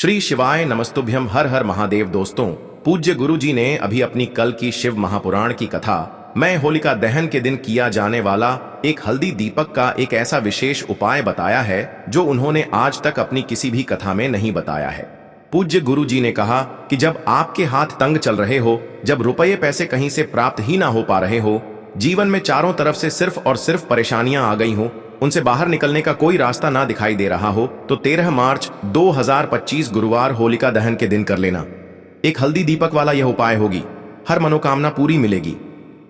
श्री शिवाय नमस्तुभ्यम। हर हर महादेव। दोस्तों, पूज्य गुरु जी ने अभी अपनी कल की शिव महापुराण की कथा मैं होलिका दहन के दिन किया जाने वाला एक हल्दी दीपक का एक ऐसा विशेष उपाय बताया है जो उन्होंने आज तक अपनी किसी भी कथा में नहीं बताया है। पूज्य गुरु जी ने कहा कि जब आपके हाथ तंग चल रहे हो, जब रुपये पैसे कहीं से प्राप्त ही ना हो पा रहे हो, जीवन में चारों तरफ से सिर्फ और सिर्फ परेशानियां आ गई हो, उनसे बाहर निकलने का कोई रास्ता ना दिखाई दे रहा हो, तो 13 मार्च 2025 गुरुवार होलिका दहन के दिन कर लेना। एक हल्दी दीपक वाला यह उपाय होगी, हर मनोकामना पूरी मिलेगी,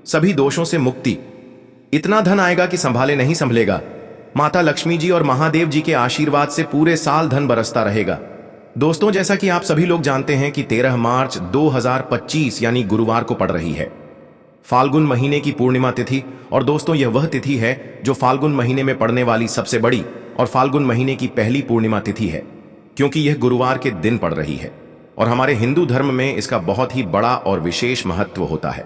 सभी दोषों से मुक्ति, इतना धन आएगा कि संभाले नहीं संभलेगा। माता लक्ष्मी जी और महादेव जी के आशीर्वाद से पूरे साल धन बरसता रहेगा। दोस्तों, जैसा कि आप सभी लोग जानते हैं कि 13 मार्च 2025 यानी गुरुवार को पड़ रही है फाल्गुन महीने की पूर्णिमा तिथि। और दोस्तों, यह वह तिथि है जो फाल्गुन महीने में पड़ने वाली सबसे बड़ी और फाल्गुन महीने की पहली पूर्णिमा तिथि है, क्योंकि यह गुरुवार के दिन पड़ रही है और हमारे हिंदू धर्म में इसका बहुत ही बड़ा और विशेष महत्व होता है।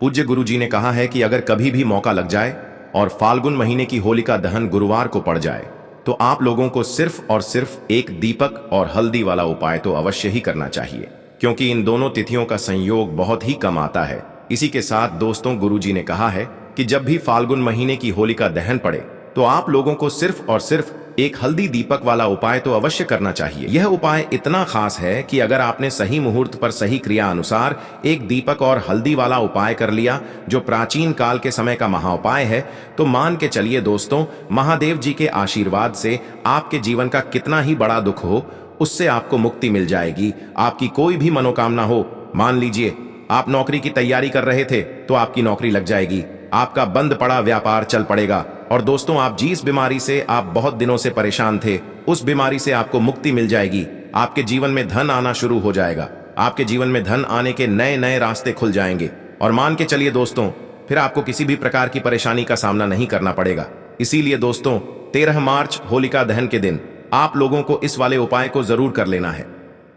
पूज्य गुरु जी ने कहा है कि अगर कभी भी मौका लग जाए और फाल्गुन महीने की होलिका दहन गुरुवार को पड़ जाए तो आप लोगों को सिर्फ और सिर्फ एक दीपक और हल्दी वाला उपाय तो अवश्य ही करना चाहिए, क्योंकि इन दोनों तिथियों का संयोग बहुत ही कम आता है। इसी के साथ दोस्तों, गुरुजी ने कहा है कि जब भी फाल्गुन महीने की होलिका दहन पड़े तो आप लोगों को सिर्फ और सिर्फ एक हल्दी दीपक वाला उपाय तो अवश्य करना चाहिए। यह उपाय इतना खास है कि अगर आपने सही मुहूर्त पर सही क्रिया अनुसार एक दीपक और हल्दी वाला उपाय कर लिया, जो प्राचीन काल के समय का महाउपाय है, तो मान के चलिए दोस्तों, महादेव जी के आशीर्वाद से आपके जीवन का कितना ही बड़ा दुख हो, उससे आपको मुक्ति मिल जाएगी। आपकी कोई भी मनोकामना हो, मान लीजिए आप नौकरी की तैयारी कर रहे थे तो आपकी नौकरी लग जाएगी, आपका बंद पड़ा व्यापार चल पड़ेगा। और दोस्तों, आप जिस बीमारी से आप बहुत दिनों से परेशान थे, उस बीमारी से आपको मुक्ति मिल जाएगी। आपके जीवन में धन आना शुरू हो जाएगा, आपके जीवन में धन आने के नए नए रास्ते खुल जाएंगे। और मान के चलिए दोस्तों, फिर आपको किसी भी प्रकार की परेशानी का सामना नहीं करना पड़ेगा। इसीलिए दोस्तों, 13 मार्च होलिका दहन के दिन आप लोगों को इस वाले उपाय को जरूर कर लेना है।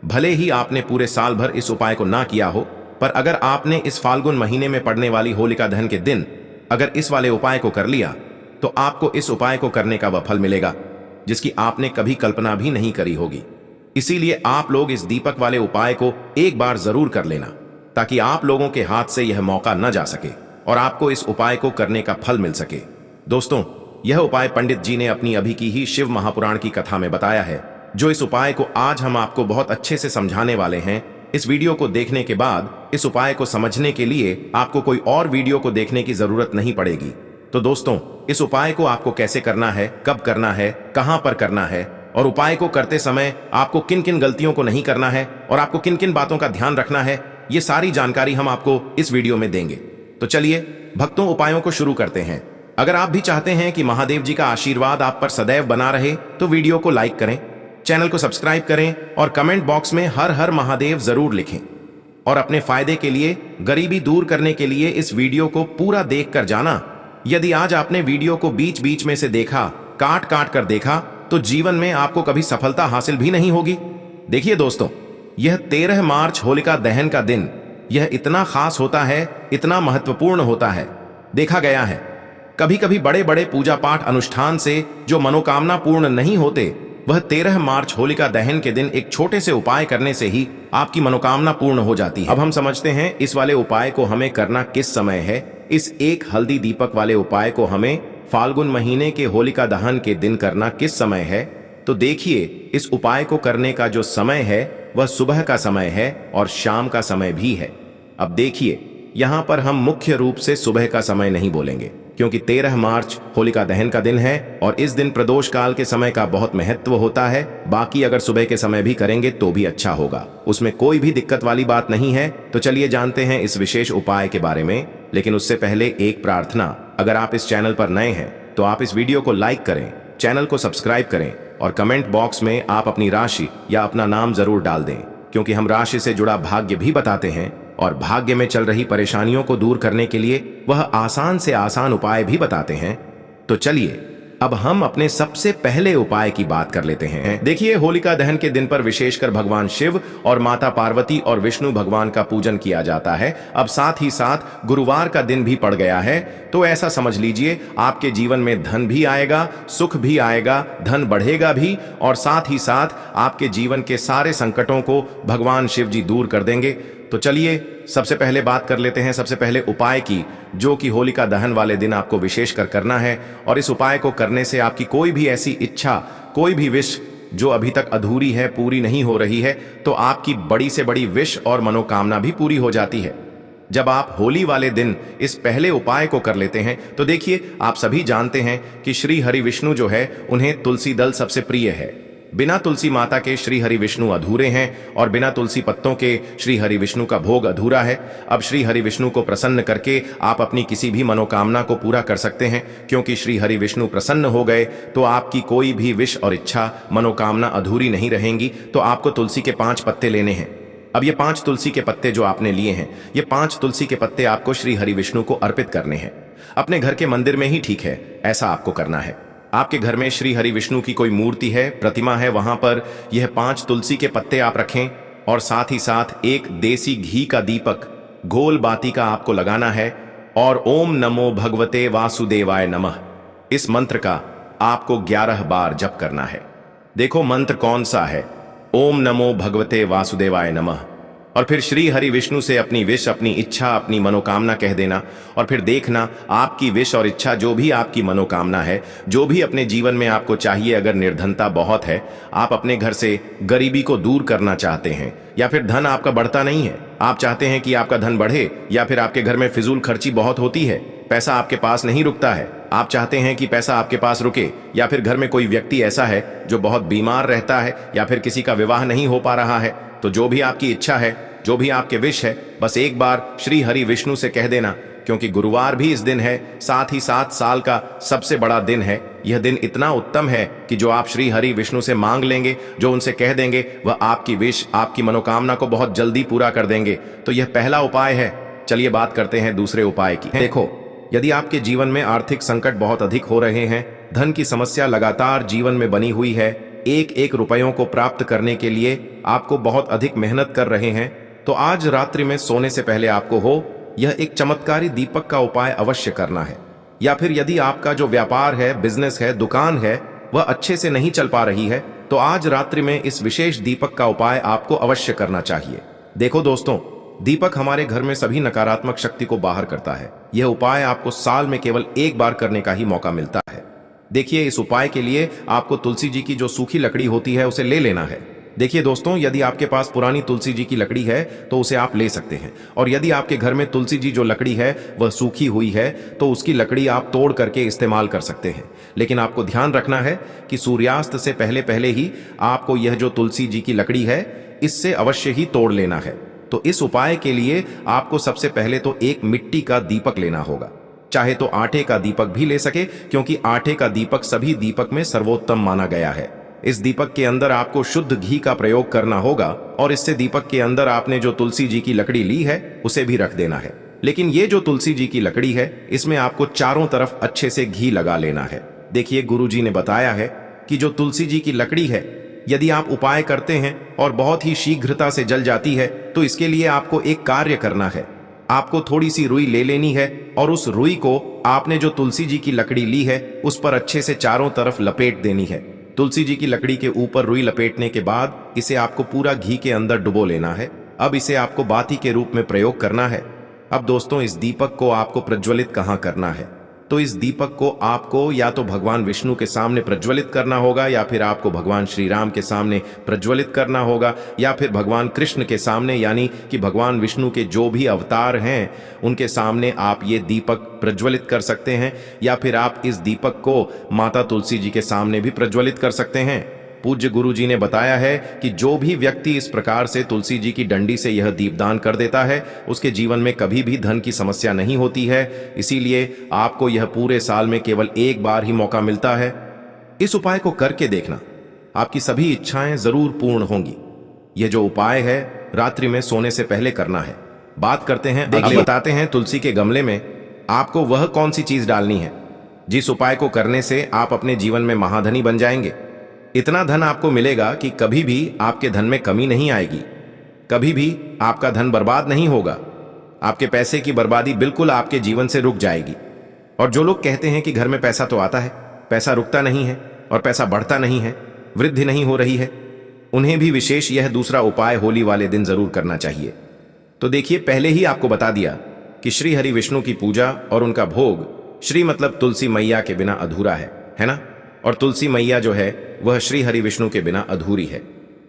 भले ही आपने पूरे साल भर इस उपाय को ना किया हो, पर अगर आपने इस फाल्गुन महीने में पड़ने वाली होलिका दहन के दिन अगर इस वाले उपाय को कर लिया तो आपको इस उपाय को करने का वह फल मिलेगा जिसकी आपने कभी कल्पना भी नहीं करी होगी। इसीलिए आप लोग इस दीपक वाले उपाय को एक बार जरूर कर लेना, ताकि आप लोगों के हाथ से यह मौका न जा सके और आपको इस उपाय को करने का फल मिल सके। दोस्तों, यह उपाय पंडित जी ने अपनी अभी की ही शिव महापुराण की कथा में बताया है, जो इस उपाय को आज हम आपको बहुत अच्छे से समझाने वाले हैं। इस वीडियो को देखने के बाद इस उपाय को समझने के लिए आपको कोई और वीडियो को देखने की जरूरत नहीं पड़ेगी। तो दोस्तों, इस उपाय को आपको कैसे करना है, कब करना है, कहां पर करना है और उपाय को करते समय आपको किन किन गलतियों को नहीं करना है और आपको किन किन बातों का ध्यान रखना है, ये सारी जानकारी हम आपको इस वीडियो में देंगे। तो चलिए भक्तों, उपायों को शुरू करते हैं। अगर आप भी चाहते हैं कि महादेव जी का आशीर्वाद आप पर सदैव बना रहे तो वीडियो को लाइक करें, चैनल को सब्सक्राइब करें और कमेंट बॉक्स में हर हर महादेव जरूर लिखें। और अपने फायदे के लिए, गरीबी दूर करने के लिए इस वीडियो को पूरा देख कर जाना। यदि आज आपने वीडियो को बीच बीच में से देखा, काट काट कर देखा, तो जीवन में आपको कभी सफलता हासिल भी नहीं होगी। देखिए दोस्तों, यह 13 मार्च होलिका दहन का दिन यह इतना खास होता है, इतना महत्वपूर्ण होता है। देखा गया है कभी कभी बड़े बड़े पूजा पाठ अनुष्ठान से जो मनोकामना पूर्ण नहीं होते, वह 13 मार्च होलिका दहन के दिन एक छोटे से उपाय करने से ही आपकी मनोकामना पूर्ण हो जाती है। अब हम समझते हैं इस वाले उपाय को हमें करना किस समय है। इस एक हल्दी दीपक वाले उपाय को हमें फाल्गुन महीने के होलिका दहन के दिन करना किस समय है। तो देखिए, इस उपाय को करने का जो समय है वह सुबह का समय है और शाम का समय भी है। अब देखिए, यहाँ पर हम मुख्य रूप से सुबह का समय नहीं बोलेंगे, क्योंकि 13 मार्च होलिका दहन का दिन है और इस दिन प्रदोष काल के समय का बहुत महत्व होता है। बाकी अगर सुबह के समय भी करेंगे तो भी अच्छा होगा, उसमें कोई भी दिक्कत वाली बात नहीं है। तो चलिए जानते हैं इस विशेष उपाय के बारे में। लेकिन उससे पहले एक प्रार्थना, अगर आप इस चैनल पर नए हैं तो आप इस वीडियो को लाइक करें, चैनल को सब्सक्राइब करें और कमेंट बॉक्स में आप अपनी राशि या अपना नाम जरूर डाल दें, क्योंकि हम राशि से जुड़ा भाग्य भी बताते हैं और भाग्य में चल रही परेशानियों को दूर करने के लिए वह आसान से आसान उपाय भी बताते हैं। तो चलिए अब हम अपने सबसे पहले उपाय की बात कर लेते हैं। देखिए, होलिका दहन के दिन पर विशेषकर भगवान शिव और माता पार्वती और विष्णु भगवान का पूजन किया जाता है। अब साथ ही साथ गुरुवार का दिन भी पड़ गया है, तो ऐसा समझ लीजिए आपके जीवन में धन भी आएगा, सुख भी आएगा, धन बढ़ेगा भी, और साथ ही साथ आपके जीवन के सारे संकटों को भगवान शिव जी दूर कर देंगे। तो चलिए सबसे पहले बात कर लेते हैं सबसे पहले उपाय की, जो कि होलिका दहन वाले दिन आपको विशेषकर करना है। और इस उपाय को करने से आपकी कोई भी ऐसी इच्छा, कोई भी विश जो अभी तक अधूरी है, पूरी नहीं हो रही है, तो आपकी बड़ी से बड़ी विश और मनोकामना भी पूरी हो जाती है जब आप होली वाले दिन इस पहले उपाय को कर लेते हैं। तो देखिए, आप सभी जानते हैं कि श्री हरि विष्णु जो है, उन्हें तुलसी दल सबसे प्रिय है। बिना तुलसी माता के श्री हरि विष्णु अधूरे हैं और बिना तुलसी पत्तों के श्री हरि विष्णु का भोग अधूरा है। अब श्री हरि विष्णु को प्रसन्न करके आप अपनी किसी भी मनोकामना को पूरा कर सकते हैं, क्योंकि श्री हरि विष्णु प्रसन्न हो गए तो आपकी कोई भी विश और इच्छा, मनोकामना अधूरी नहीं रहेंगी। तो आपको तुलसी के 5 पत्ते लेने हैं। अब ये 5 तुलसी के पत्ते जो आपने लिए हैं, ये 5 तुलसी के पत्ते आपको श्री हरि विष्णु को अर्पित करने हैं। अपने घर के मंदिर में ही ठीक है, ऐसा आपको करना है। आपके घर में श्री हरि विष्णु की कोई मूर्ति है, प्रतिमा है, वहां पर यह 5 तुलसी के पत्ते आप रखें और साथ ही साथ एक देसी घी का दीपक गोल बाती का आपको लगाना है और ओम नमो भगवते वासुदेवाय नमः इस मंत्र का आपको 11 बार जप करना है। देखो मंत्र कौन सा है, ओम नमो भगवते वासुदेवाय नमः। और फिर श्री हरि विष्णु से अपनी विश, अपनी इच्छा, अपनी मनोकामना कह देना। और फिर देखना आपकी विश और इच्छा, जो भी आपकी मनोकामना है, जो भी अपने जीवन में आपको चाहिए, अगर निर्धनता बहुत है, आप अपने घर से गरीबी को दूर करना चाहते हैं, या फिर धन आपका बढ़ता नहीं है, आप चाहते हैं कि आपका धन बढ़े, या फिर आपके घर में फिजूल खर्ची बहुत होती है, पैसा आपके पास नहीं रुकता है, आप चाहते हैं कि पैसा आपके पास रुके, या फिर घर में कोई व्यक्ति ऐसा है जो बहुत बीमार रहता है, या फिर किसी का विवाह नहीं हो पा रहा है, तो जो भी आपकी इच्छा है, जो भी आपके विश है, बस एक बार श्री हरि विष्णु से कह देना। क्योंकि गुरुवार भी इस दिन है, साथ ही साथ साल का सबसे बड़ा दिन है। यह दिन इतना उत्तम है कि जो आप श्री हरि विष्णु से मांग लेंगे, जो उनसे कह देंगे, वह आपकी विश, आपकी मनोकामना को बहुत जल्दी पूरा कर देंगे। तो यह पहला उपाय है। चलिए बात करते हैं दूसरे उपाय की। देखो, यदि आपके जीवन में आर्थिक संकट बहुत अधिक हो रहे हैं, धन की समस्या लगातार जीवन में बनी हुई है, एक एक रुपयों को प्राप्त करने के लिए आपको बहुत अधिक मेहनत कर रहे हैं, तो आज रात्रि में सोने से पहले आपको हो यह एक चमत्कारी दीपक का उपाय अवश्य करना है। या फिर यदि आपका जो व्यापार है, बिजनेस है, दुकान है, वह अच्छे से नहीं चल पा रही है, तो आज रात्रि में इस विशेष दीपक का उपाय आपको अवश्य करना चाहिए। देखो दोस्तों, दीपक हमारे घर में सभी नकारात्मक शक्ति को बाहर करता है। यह उपाय आपको साल में केवल एक बार करने का ही मौका मिलता है। देखिए, इस उपाय के लिए आपको तुलसी जी की जो सूखी लकड़ी होती है, उसे ले लेना है। देखिए दोस्तों, यदि आपके पास पुरानी तुलसी जी की लकड़ी है तो उसे आप ले सकते हैं, और यदि आपके घर में तुलसी जी जो लकड़ी है वह सूखी हुई है, तो उसकी लकड़ी आप तोड़ करके इस्तेमाल कर सकते हैं। लेकिन आपको ध्यान रखना है कि सूर्यास्त से पहले पहले ही आपको यह जो तुलसी जी की लकड़ी है, इससे अवश्य ही तोड़ लेना है। तो इस उपाय के लिए आपको सबसे पहले तो एक मिट्टी का दीपक लेना होगा। चाहे तो आटे का दीपक भी ले सके, क्योंकि आटे का दीपक सभी दीपक में सर्वोत्तम माना गया है। इस दीपक के अंदर आपको शुद्ध घी का प्रयोग करना होगा, और इससे दीपक के अंदर आपने जो तुलसी जी की लकड़ी ली है उसे भी रख देना है। लेकिन ये जो तुलसी जी की लकड़ी है, इसमें आपको चारों तरफ अच्छे से घी लगा लेना है। देखिए, गुरु जी ने बताया है कि जो तुलसी जी की लकड़ी है, यदि आप उपाय करते हैं और बहुत ही शीघ्रता से जल जाती है, तो इसके लिए आपको एक कार्य करना है। आपको थोड़ी सी रुई ले लेनी है, और उस रुई को आपने जो तुलसी जी की लकड़ी ली है उस पर अच्छे से चारों तरफ लपेट देनी है। तुलसी जी की लकड़ी के ऊपर रुई लपेटने के बाद इसे आपको पूरा घी के अंदर डुबो लेना है। अब इसे आपको बाती के रूप में प्रयोग करना है। अब दोस्तों, इस दीपक को आपको प्रज्वलित कहाँ करना है? तो इस दीपक को आपको या तो भगवान विष्णु के सामने प्रज्वलित करना होगा, या फिर आपको भगवान श्री राम के सामने प्रज्वलित करना होगा, या फिर भगवान कृष्ण के सामने, यानी कि भगवान विष्णु के जो भी अवतार हैं उनके सामने आप ये दीपक प्रज्वलित कर सकते हैं। या फिर आप इस दीपक को माता तुलसी जी के सामने भी प्रज्वलित कर सकते हैं। पूज्य गुरु जी ने बताया है कि जो भी व्यक्ति इस प्रकार से तुलसी जी की डंडी से यह दीपदान कर देता है, उसके जीवन में कभी भी धन की समस्या नहीं होती है। इसीलिए आपको यह पूरे साल में केवल एक बार ही मौका मिलता है। इस उपाय को करके देखना, आपकी सभी इच्छाएं जरूर पूर्ण होंगी। यह जो उपाय है रात्रि में सोने से पहले करना है। बात करते हैं, बताते हैं तुलसी के गमले में आपको वह कौन सी चीज डालनी है। जिस उपाय को करने से आप अपने जीवन में महाधनी बन जाएंगे। इतना धन आपको मिलेगा कि कभी भी आपके धन में कमी नहीं आएगी, कभी भी आपका धन बर्बाद नहीं होगा। आपके पैसे की बर्बादी बिल्कुल आपके जीवन से रुक जाएगी। और जो लोग कहते हैं कि घर में पैसा तो आता है, पैसा रुकता नहीं है और पैसा बढ़ता नहीं है, वृद्धि नहीं हो रही है, उन्हें भी विशेष यह दूसरा उपाय होली वाले दिन जरूर करना चाहिए। तो देखिए, पहले ही आपको बता दिया कि श्री हरि विष्णु की पूजा और उनका भोग श्री मतलब तुलसी मैया के बिना अधूरा है ना। और तुलसी मैया जो है वह श्री हरि विष्णु के बिना अधूरी है।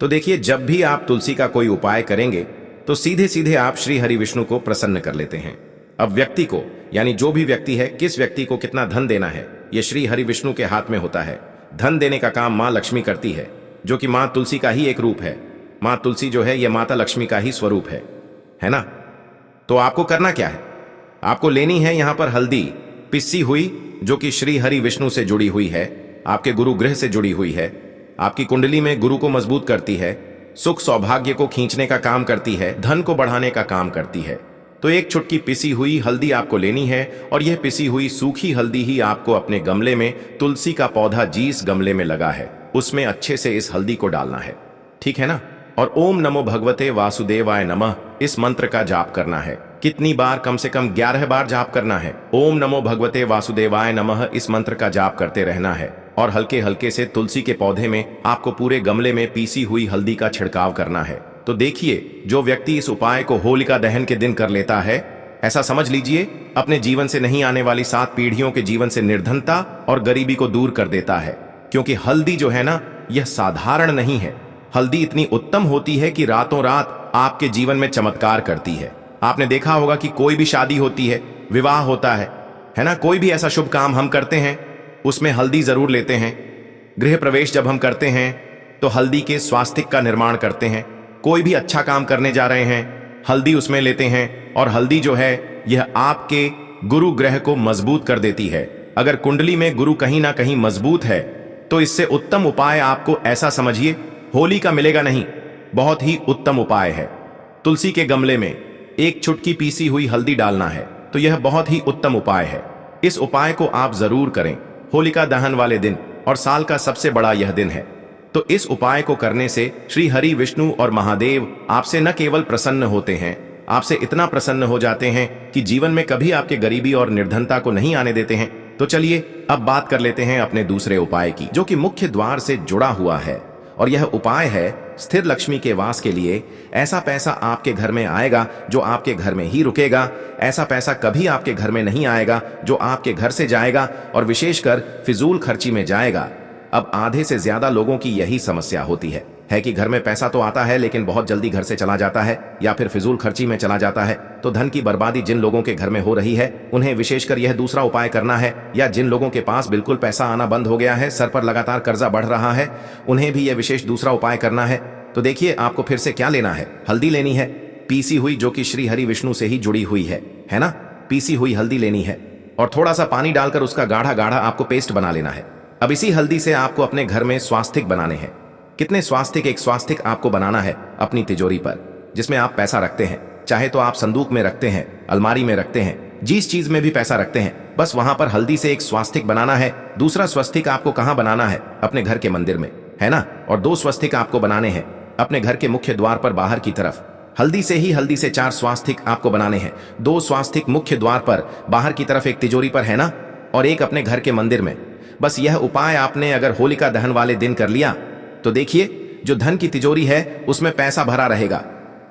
तो देखिए, जब भी आप तुलसी का कोई उपाय करेंगे तो सीधे सीधे आप श्री हरि विष्णु को प्रसन्न कर लेते हैं। अब व्यक्ति को, यानी जो भी व्यक्ति है, किस व्यक्ति को कितना धन देना है, यह श्री हरि विष्णु के हाथ में होता है। धन देने का काम मां लक्ष्मी करती है, जो कि मां तुलसी का ही एक रूप है। मां तुलसी जो है यह माता लक्ष्मी का ही स्वरूप है ना। तो आपको करना क्या है, आपको लेनी है यहां पर हल्दी पिसी हुई, जो कि श्री हरि विष्णु से जुड़ी हुई है, आपके गुरु ग्रह से जुड़ी हुई है, आपकी कुंडली में गुरु को मजबूत करती है, सुख सौभाग्य को खींचने का काम करती है, धन को बढ़ाने का काम करती है। तो एक चुटकी पिसी हुई हल्दी आपको लेनी है और यह पिसी हुई सूखी हल्दी ही आपको अपने गमले में, तुलसी का पौधा जिस गमले में लगा है उसमें अच्छे से इस हल्दी को डालना है, ठीक है ना। और ओम नमो भगवते वासुदेवाय नमः इस मंत्र का जाप करना है। कितनी बार? कम से कम 11 बार जाप करना है। ओम नमो भगवते वासुदेवाय नमः इस मंत्र का जाप करते रहना है और हल्के हल्के से तुलसी के पौधे में आपको पूरे गमले में पीसी हुई हल्दी का छिड़काव करना है। तो देखिए, जो व्यक्ति इस उपाय को होलिका दहन के दिन कर लेता है, ऐसा समझ लीजिए अपने जीवन से नहीं आने वाली 7 पीढ़ियों के जीवन से निर्धनता और गरीबी को दूर कर देता है। क्योंकि हल्दी जो है ना, यह साधारण नहीं है। हल्दी इतनी उत्तम होती है कि रातों रात आपके जीवन में चमत्कार करती है। आपने देखा होगा कि कोई भी शादी होती है, विवाह होता है ना, कोई भी ऐसा शुभ काम हम करते हैं उसमें हल्दी जरूर लेते हैं। गृह प्रवेश जब हम करते हैं तो हल्दी के स्वास्तिक का निर्माण करते हैं। कोई भी अच्छा काम करने जा रहे हैं, हल्दी उसमें लेते हैं। और हल्दी जो है यह आपके गुरु ग्रह को मजबूत कर देती है। अगर कुंडली में गुरु कहीं ना कहीं मजबूत है तो इससे उत्तम उपाय आपको ऐसा समझिए होली का मिलेगा नहीं, बहुत ही उत्तम उपाय है। तुलसी के गमले में एक चुटकी पीसी हुई हल्दी डालना है, तो यह बहुत ही उत्तम उपाय है। इस उपाय को आप जरूर करें होलिका दहन वाले दिन, और साल का सबसे बड़ा यह दिन है। तो इस उपाय को करने से श्री हरि विष्णु और महादेव आपसे न केवल प्रसन्न होते हैं, आपसे इतना प्रसन्न हो जाते हैं कि जीवन में कभी आपके गरीबी और निर्धनता को नहीं आने देते हैं। तो चलिए अब बात कर लेते हैं अपने दूसरे उपाय की, जो कि मुख्य द्वार से जुड़ा हुआ है। और यह उपाय है स्थिर लक्ष्मी के वास के लिए। ऐसा पैसा आपके घर में आएगा जो आपके घर में ही रुकेगा। ऐसा पैसा कभी आपके घर में नहीं आएगा जो आपके घर से जाएगा और विशेषकर फिजूल खर्ची में जाएगा। अब आधे से ज्यादा लोगों की यही समस्या होती है कि घर में पैसा तो आता है लेकिन बहुत जल्दी घर से चला जाता है या फिर फिजूल खर्ची में चला जाता है। तो धन की बर्बादी जिन लोगों के घर में हो रही है उन्हें विशेषकर यह दूसरा उपाय करना है। या जिन लोगों के पास बिल्कुल पैसा आना बंद हो गया है, सर पर लगातार कर्जा बढ़ रहा है, उन्हें भी यह विशेष दूसरा उपाय करना है। तो देखिए, आपको फिर से क्या लेना है, हल्दी लेनी है पीसी हुई, जो कि श्री हरि विष्णु से ही जुड़ी हुई है ना। पीसी हुई हल्दी लेनी है और थोड़ा सा पानी डालकर उसका गाढ़ा गाढ़ा आपको पेस्ट बना लेना है। अब इसी हल्दी से आपको अपने घर में स्वास्तिक बनाने हैं। कितने स्वास्तिक? एक स्वास्तिक आपको बनाना है अपनी तिजोरी पर, जिसमें आप पैसा रखते हैं। चाहे तो आप संदूक में रखते हैं, अलमारी में रखते हैं, जिस चीज में भी पैसा रखते हैं, बस वहां पर हल्दी से एक स्वास्तिक बनाना है। दूसरा स्वस्तिक आपको कहां बनाना है? अपने घर के मंदिर में, है ना। और 2 स्वस्तिक आपको बनाने हैं अपने घर के मुख्य द्वार पर बाहर की तरफ। हल्दी से 4 स्वास्तिक आपको बनाने हैं। 2 स्वास्तिक मुख्य द्वार पर बाहर की तरफ, एक तिजोरी पर, है ना, और एक अपने घर के मंदिर में। बस यह उपाय आपने अगर होलिका दहन वाले दिन कर लिया तो देखिए, जो धन की तिजोरी है उसमें पैसा भरा रहेगा।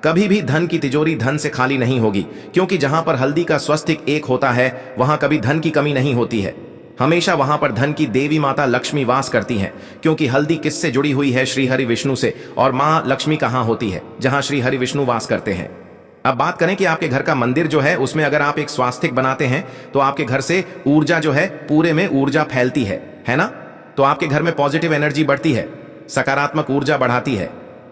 कभी भी धन की तिजोरी धन से खाली नहीं होगी, क्योंकि जहां पर हल्दी का स्वस्तिक एक होता है वहां कभी धन की कमी नहीं होती है। हमेशा वहां पर धन की देवी माता लक्ष्मी वास करती हैं, क्योंकि हल्दी किससे जुड़ी हुई है? श्री हरि विष्णु से। और मां लक्ष्मी कहां होती है? जहां श्री हरि विष्णु वास करते हैं। अब बात करें कि आपके घर का मंदिर जो है उसमें अगर आप एक स्वास्तिक बनाते हैं तो आपके घर से ऊर्जा जो है, पूरे में ऊर्जा फैलती है ना। तो आपके घर में पॉजिटिव एनर्जी बढ़ती है, सकारात्मक ऊर्जा बढ़ाती है।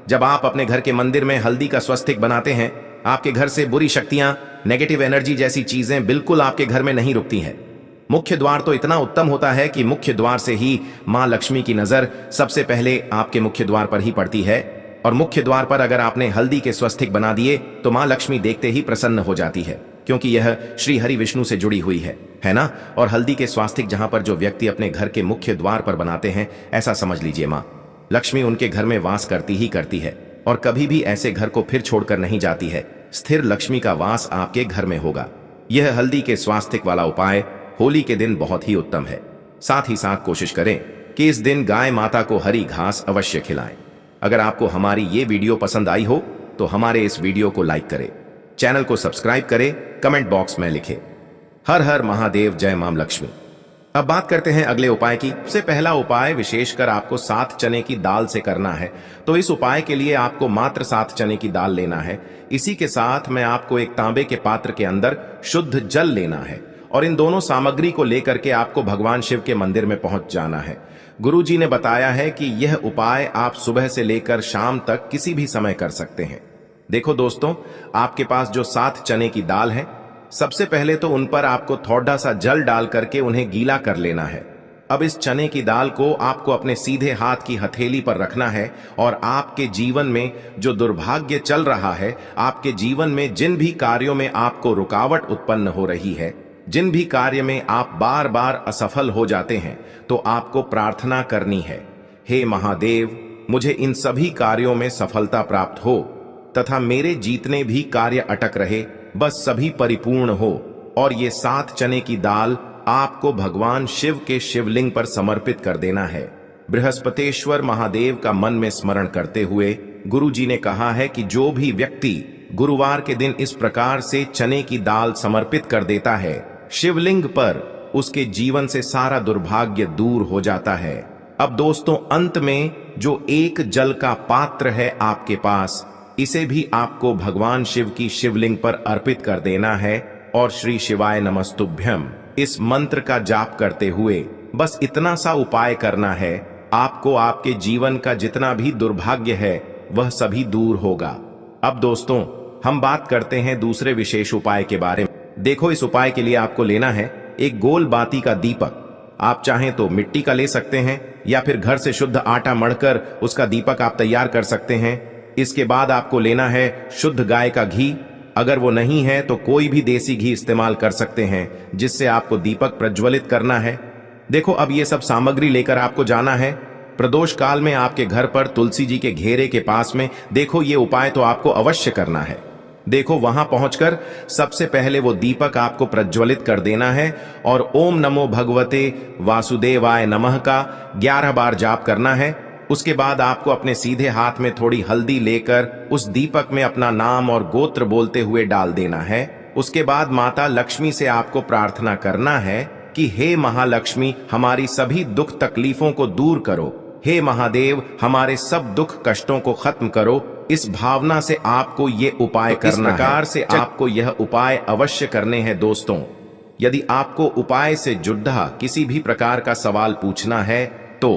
जब आप अपने घर के मंदिर में हल्दी का स्वस्तिक बनाते हैं, आपके घर से बुरी शक्तियां, नेगेटिव एनर्जी जैसी चीजें बिल्कुल आपके घर में नहीं रुकती हैं। मुख्य द्वार तो इतना उत्तम होता है कि मुख्य द्वार से ही मां लक्ष्मी की नजर सबसे पहले आपके मुख्य द्वार पर ही पड़ती है। और मुख्य द्वार पर अगर आपने हल्दी के स्वस्तिक बना दिए तो मां लक्ष्मी देखते ही प्रसन्न हो जाती है। क्योंकि यह श्री हरि विष्णु से जुड़ी हुई है ना। और हल्दी के स्वास्तिक जहां पर जो व्यक्ति अपने घर के मुख्य द्वार पर बनाते हैं, ऐसा समझ लीजिए माँ लक्ष्मी उनके घर में वास करती ही करती है और कभी भी ऐसे घर को फिर छोड़कर नहीं जाती है। स्थिर लक्ष्मी का वास आपके घर में होगा। यह हल्दी के स्वास्तिक वाला उपाय होली के दिन बहुत ही उत्तम है। साथ ही साथ कोशिश करें कि इस दिन गाय माता को हरी घास अवश्य खिलाएं। अगर आपको हमारी ये वीडियो पसंद आई हो तो हमारे इस वीडियो को लाइक करें, चैनल को सब्सक्राइब करें, कमेंट बॉक्स में लिखें हर हर महादेव, जय मां लक्ष्मी। अब बात करते हैं अगले उपाय की। सबसे पहला उपाय विशेषकर आपको 7 चने की दाल से करना है। तो इस उपाय के लिए आपको मात्र 7 चने की दाल लेना है। इसी के साथ में आपको एक तांबे के पात्र के अंदर शुद्ध जल लेना है और इन दोनों सामग्री को लेकर के आपको भगवान शिव के मंदिर में पहुंच जाना है। गुरुजी ने बताया है कि यह उपाय आप सुबह से लेकर शाम तक किसी भी समय कर सकते हैं। देखो दोस्तों, आपके पास जो 7 चने की दाल है, सबसे पहले तो उन पर आपको थोड़ा सा जल डाल करके उन्हें गीला कर लेना है। अब इस चने की दाल को आपको अपने सीधे हाथ की हथेली पर रखना है और आपके जीवन में जो दुर्भाग्य चल रहा है, आपके जीवन में जिन भी कार्यों में आपको रुकावट उत्पन्न हो रही है, जिन भी कार्य में आप बार बार असफल हो जाते हैं, तो आपको प्रार्थना करनी है, हे महादेव, मुझे इन सभी कार्यों में सफलता प्राप्त हो तथा मेरे जितने भी कार्य अटक रहे बस सभी परिपूर्ण हो। और ये 7 चने की दाल आपको भगवान शिव के शिवलिंग पर समर्पित कर देना है। बृहस्पतेश्वर महादेव का मन में स्मरण करते हुए गुरुजी ने कहा है कि जो भी व्यक्ति गुरुवार के दिन इस प्रकार से चने की दाल समर्पित कर देता है शिवलिंग पर, उसके जीवन से सारा दुर्भाग्य दूर हो जाता है। अब दोस्तों, अंत में जो एक जल का पात्र है आपके पास, इसे भी आपको भगवान शिव की शिवलिंग पर अर्पित कर देना है और श्री शिवाय नमस्तुभ्यम इस मंत्र का जाप करते हुए बस इतना सा उपाय करना है। आपको आपके जीवन का जितना भी दुर्भाग्य है वह सभी दूर होगा। अब दोस्तों, हम बात करते हैं दूसरे विशेष उपाय के बारे में। देखो, इस उपाय के लिए आपको लेना है एक गोल बाती का दीपक। आप चाहें तो मिट्टी का ले सकते हैं या फिर घर से शुद्ध आटा मढ़कर उसका दीपक आप तैयार कर सकते हैं। इसके बाद आपको लेना है शुद्ध गाय का घी। अगर वो नहीं है तो कोई भी देसी घी इस्तेमाल कर सकते हैं, जिससे आपको दीपक प्रज्वलित करना है। देखो, अब ये सब सामग्री लेकर आपको जाना है प्रदोष काल में आपके घर पर तुलसी जी के घेरे के पास में। देखो, ये उपाय तो आपको अवश्य करना है। देखो, वहां पहुंचकर सबसे पहले वो दीपक आपको प्रज्वलित कर देना है और ओम नमो भगवते वासुदेवाय नमः का 11 बार जाप करना है। उसके बाद आपको अपने सीधे हाथ में थोड़ी हल्दी लेकर उस दीपक में अपना नाम और गोत्र बोलते हुए डाल देना है। उसके बाद माता लक्ष्मी से आपको प्रार्थना करना है कि हे महालक्ष्मी, हमारी सभी दुख तकलीफों को दूर करो। हे महादेव, हमारे सब दुख कष्टों को खत्म करो। इस भावना से आपको ये उपाय करना है। इस प्रकार से आपको यह उपाय अवश्य करने हैं। दोस्तों, यदि आपको उपाय से जुड़ा किसी भी प्रकार का सवाल पूछना है तो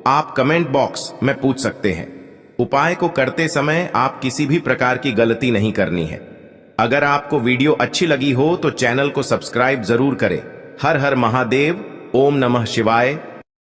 आप कमेंट बॉक्स में पूछ सकते हैं। उपाय को करते समय आप किसी भी प्रकार की गलती नहीं करनी है। अगर आपको वीडियो अच्छी लगी हो तो चैनल को सब्सक्राइब जरूर करें। हर हर महादेव, ओम नमः शिवाय।